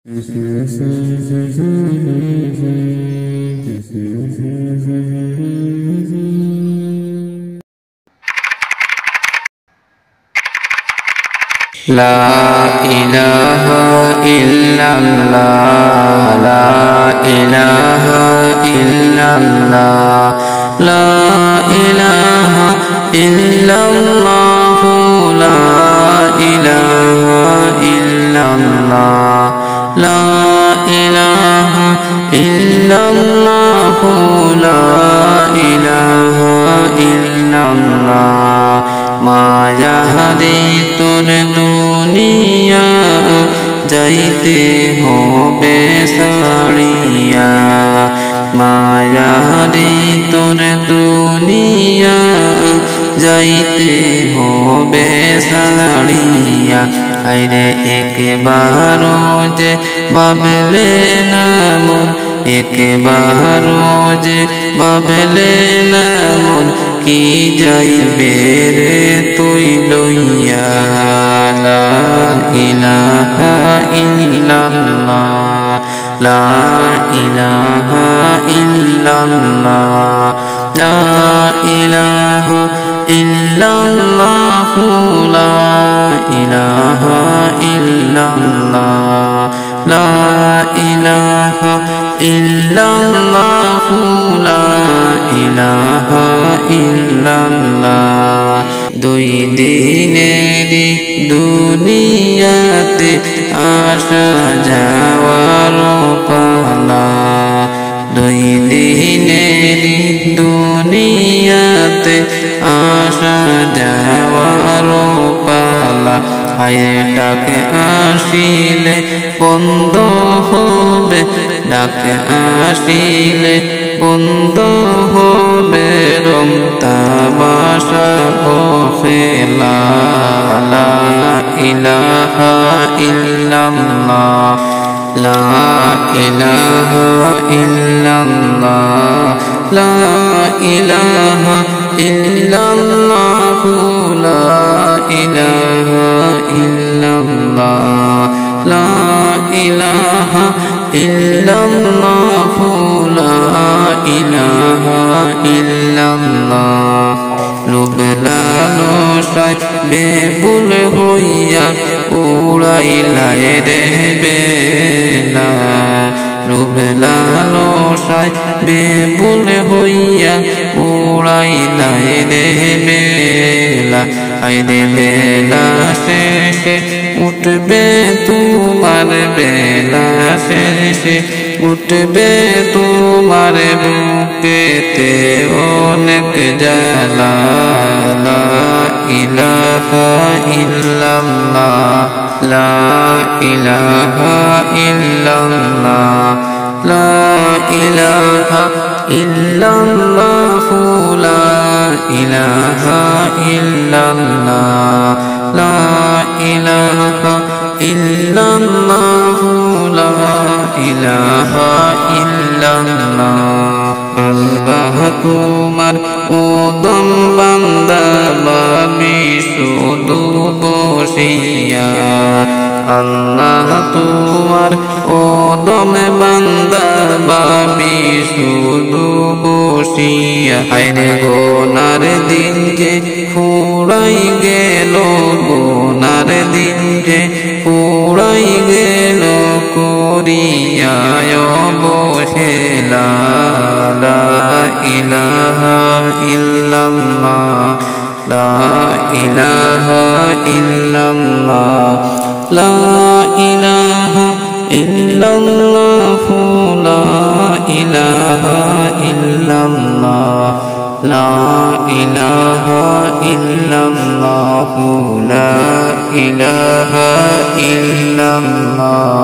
لا إله إلا الله لا إله إلا الله لا إله إلا الله لا إله إلا الله لا إله إلا الله لا إله إلا الله মায়ারি তোর দুনিয়া যাইতে হবে সাড়িয়া মায়ারি তোর দুনিয়া যাইতে হবে সাড়িয়া আইরে একবারও যে ভাবলে না মন একবারও যে ভাবলে না মন কি যাইবে রে তুই লইয়া লা ইলাহা ইল্লাল্লাহ লা ইলাহা ইল্লাল্লাহ লা ইলাহা ইল্লাল্লাহ লা ইলাহা ইল্লাল্লাহ লা ইলাহা ইল্লাল্লাহ লা ইলাহা ইল্লাল্লাহ দুই দিনের দুনিয়াতে আসা যাওয়ার পালা দুই দিনের দুনিয়াতে আসা যাওয়ার পালা আয়ে ডাকে আসিলে বন্ধ হবে ডাকে আসিলে বন্ধ হবে রং তামাশা ও খেলা লা ইলাহা ইল্লাল্লাহ লা ইলাহা ইল্লাল্লাহ লা ইলাহা ইল্লাল্লাহ লা ইলাহা ইল্লাল্লাহ লা ইলাহা ইল্লাল্লাহ লা ইলাহা ইল্লাল্লাহ লোভ লালসায় বেবুল হইয়া উড়াইলাই রে বেলা লোভ লালসায় বেবুল হইয়া উড়াইলাই রে বেলা আইরে বেলা শেষে উঠবে তোমার বেলা শেষে উঠবে তোমার বুকেতে অনেক জ্বালা লা ইলাহা ইল্লাল্লাহ লা ইলাহা ইল্লাল্লাহ লা ইলাহা ইল্লাল্লাহ লা ইলাহা ইল্লাল্লাহ লা ইলাহা ইল্লাল্লাহ লা ইলাহা ইল্লাল্লাহ আল্লাহ তোমার উদম বান্দা আমি শুধু বসিয়া আল্লাহ তোমার উদম বান্দা আমি শুধু বসিয়া আইরে গোনার দিন যে ফুরাই গেল গোনার দিন যে ফুরাই গেল করিয়া বসেলা লা ইলাহা ইল্লাল্লাহ লা ইলাহা ইল্লাল্লাহ লা ইলাহা ইল্লাল্লাহ লা ইলাহা ইল্লাল্লাহ লা ইলাহা ইল্লাল্লাহ লা ইলাহা ইল্লাল্লাহ